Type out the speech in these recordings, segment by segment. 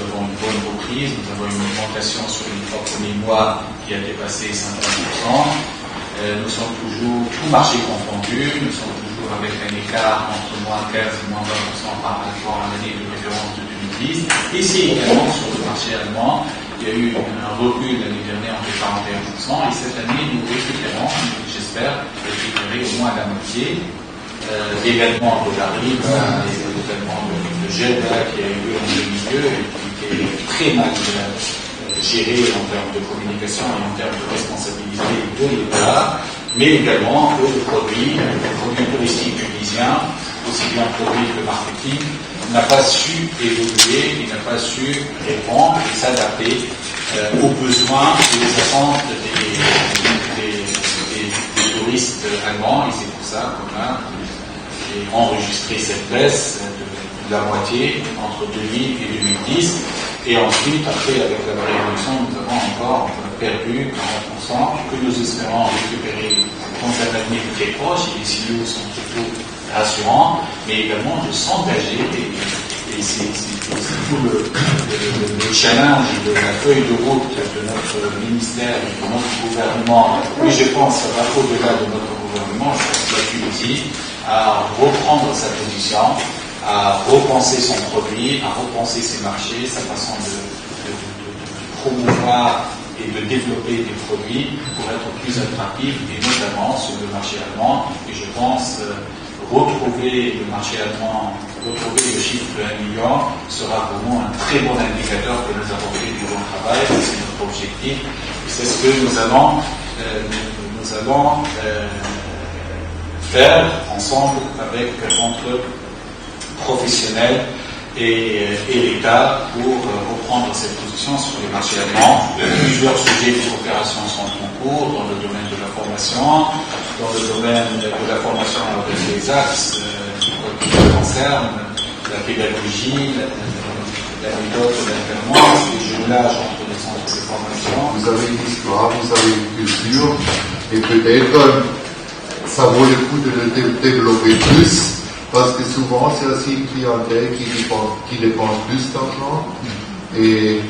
avons une bonne reprise, nous avons une augmentation sur les 3 premiers mois qui a dépassé 50%. Nous sommes toujours, tout marché confondu, nous sommes toujours avec un écart entre moins 15 et moins 20% par rapport à l'année de référence de 2010. Ici également, sur le marché allemand, il y a eu un recul l'année dernière de 41%, et cette année, nous récupérons, j'espère, récupérer au moins la moitié. L'événement de la rive, l'événement de Jeddah qui a eu lieu en 2002 et qui était très mal géré en termes de communication et en termes de responsabilité de l'État, mais également que le produit touristique tunisien, aussi bien produit que marketing, n'a pas su évoluer, il n'a pas su répondre et s'adapter aux besoins et aux attentes des touristes allemands, et c'est pour ça qu'on a enregistré cette baisse de la moitié entre 2000 et 2010. Et ensuite, après, avec la révolution, nous avons encore perdu 40%, que nous espérons récupérer dans un avenir très proche, et les signaux sont plutôt rassurants, mais également de s'engager, et c'est tout le challenge de la feuille de route de notre ministère et de notre gouvernement, mais je pense que ça va au-delà de notre gouvernement, je pense que la Tunisie, à reprendre sa position, à repenser son produit, à repenser ses marchés, sa façon de promouvoir et de développer des produits pour être plus attractif, et notamment sur le marché allemand. Et je pense retrouver le marché allemand, retrouver le chiffre de 1 million sera pour nous un très bon indicateur que nous avons fait du bon travail, c'est notre objectif. Et c'est ce que nous allons faire ensemble entre professionnels et l'État pour reprendre cette position sur les marchés allemands. Plusieurs sujets de coopération sont en cours dans le domaine de la formation, dans le domaine de la formation avec les axes qui concernent la pédagogie, la méthode de l'alternance, les jumelages entre les centres de formation. Vous avez une histoire, vous avez une culture, et peut-être ça vaut le coup de le développer plus, parce que souvent c'est aussi une clientèle qui dépense plus d'argent. Et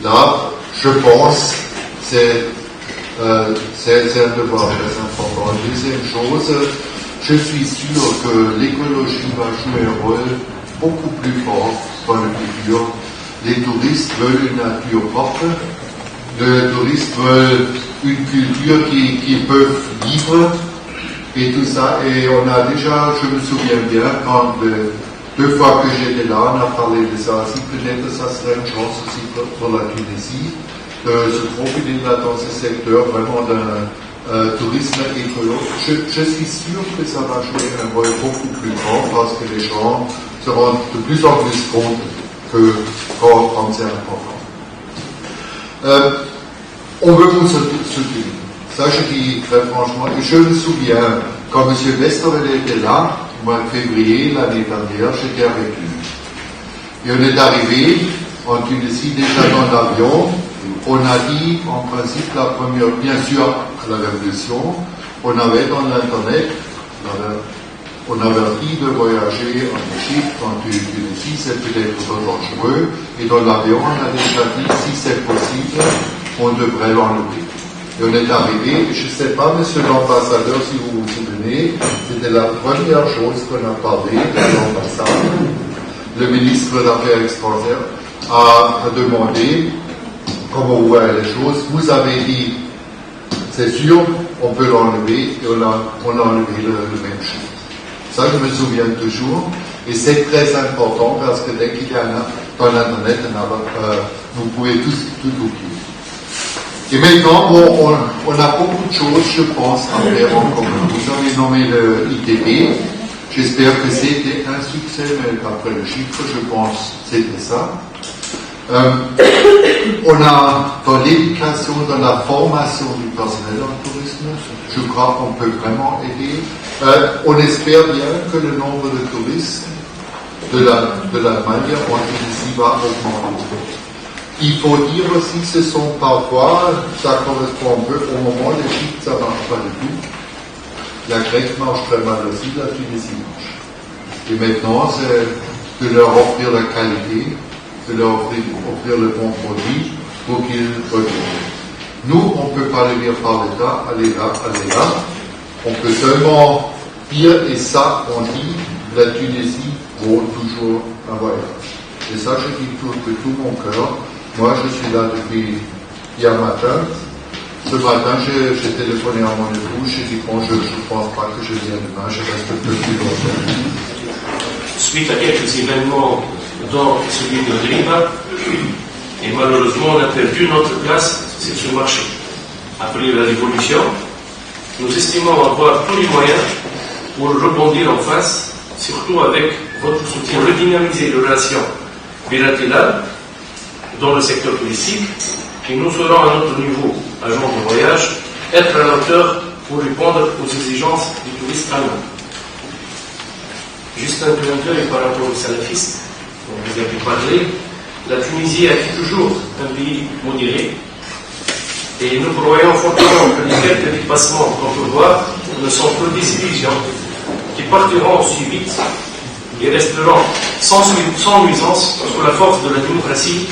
là, je pense, c'est un devoir très important. Deuxième chose, je suis sûr que l'écologie va jouer un rôle beaucoup plus fort dans le futur. Les touristes veulent une nature propre, les touristes veulent une culture qui peuvent vivre, et tout ça. Et on a déjà, je me souviens bien, quand 2 fois que j'étais là, on a parlé de ça aussi. Peut-être ça serait une chance aussi pour la Tunisie de se profiler là dans ce secteur vraiment d'un tourisme écolo. Je suis sûr que ça va jouer un rôle beaucoup plus grand, parce que les gens se rendent de plus en plus compte que quand c'est important. On veut vous soutenir. Ça, je dis très franchement, et je me souviens, quand M. Westerwelle était là, au mois de février l'année dernière, j'étais avec lui. Et on est arrivé en Tunisie, déjà dans l'avion. On a dit, en principe, la première, bien sûr, à la Révolution, on avait dans l'Internet, on avait dit de voyager en Égypte, en Tunisie, c'est peut-être trop dangereux. Et dans l'avion, on a déjà dit, si c'est possible, on devrait l'enlever. Et on est arrivé, je ne sais pas, monsieur l'ambassadeur, si vous vous souvenez, c'était la première chose qu'on a parlé de l'ambassade. Le ministre des Affaires étrangères a demandé comment vous voyez les choses. Vous avez dit, c'est sûr, on peut l'enlever, et on a enlevé le même chiffre. Ça, je me souviens toujours, et c'est très important parce que dès qu'il y en a dans l'Internet, vous pouvez tout oublier. Et maintenant, on a beaucoup de choses, je pense, à faire en commun. Vous avez nommé le ITB. J'espère que c'était un succès, mais après le chiffre, je pense que c'était ça. On a dans l'éducation, dans la formation du personnel en tourisme, je crois qu'on peut vraiment aider. On espère bien que le nombre de touristes de l'Allemagne en Tunisie va augmenter. Il faut dire aussi que ce sont parfois, ça correspond un peu au moment, l'Égypte, ça ne marche pas du tout. La Grèce marche très mal aussi, la Tunisie marche. Et maintenant, c'est de leur offrir la qualité de leur offrir le bon produit pour qu'ils retournent. Nous, on ne peut pas les dire par l'État, allez là. On peut seulement dire, et ça, on dit, la Tunisie vaut toujours un voyage. Et ça, je dis de tout mon cœur. Moi, je suis là depuis hier matin. Ce matin, j'ai téléphoné à mon époux, j'ai dit, bon, je ne pense pas que je vienne demain, je reste un peu plus longtemps. Suite à quelques événements, dont celui de Riba, et malheureusement, on a perdu notre place sur ce marché. Après la révolution, nous estimons avoir tous les moyens pour rebondir en face, surtout avec votre soutien, redynamiser les relations bilatérales dans le secteur touristique, et nous serons à notre niveau, agent de voyage, être à la hauteur pour répondre aux exigences du tourisme allemand. Juste un clin d'œil par rapport aux salafistes, dont vous avez parlé, la Tunisie est toujours un pays modéré, et nous croyons fortement que les quelques dépassements qu'on peut voir ne sont que des illusions qui partiront aussi vite et resteront sans nuisance sous la force de la démocratie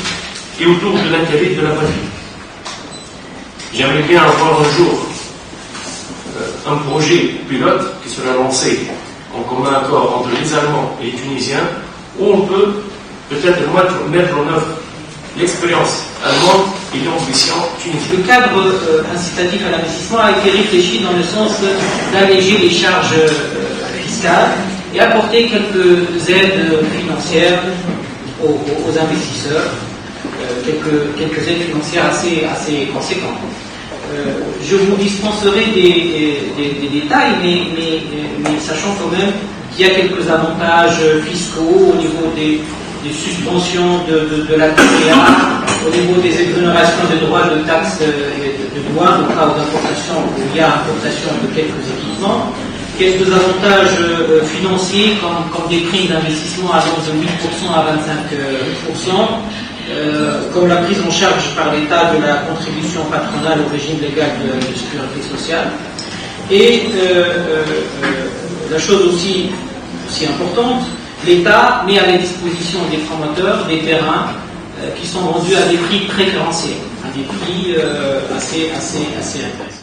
et autour de l'intérêt de la patrie. J'aimerais bien avoir un jour un projet pilote qui sera lancé en commun accord entre les Allemands et les Tunisiens, où on peut peut-être mettre en œuvre l'expérience allemande et l'ambition tunisienne. Le cadre incitatif à l'investissement a été réfléchi dans le sens d'alléger les charges fiscales et apporter quelques aides financières aux investisseurs, quelques aides financières assez conséquentes. Je vous dispenserai des détails, mais sachant quand même qu'il y a quelques avantages fiscaux au niveau des suspensions de la TVA, au niveau des exonérations de droits de taxes de douane, au cas d'importation où il y a importation de quelques équipements, quelques avantages financiers comme des primes d'investissement allant de 8% à 25%, comme la prise en charge par l'État de la contribution patronale au régime légal de sécurité sociale. Et la chose aussi importante, l'État met à la disposition des promoteurs des terrains qui sont vendus à des prix préférentiels, à des prix assez intéressants.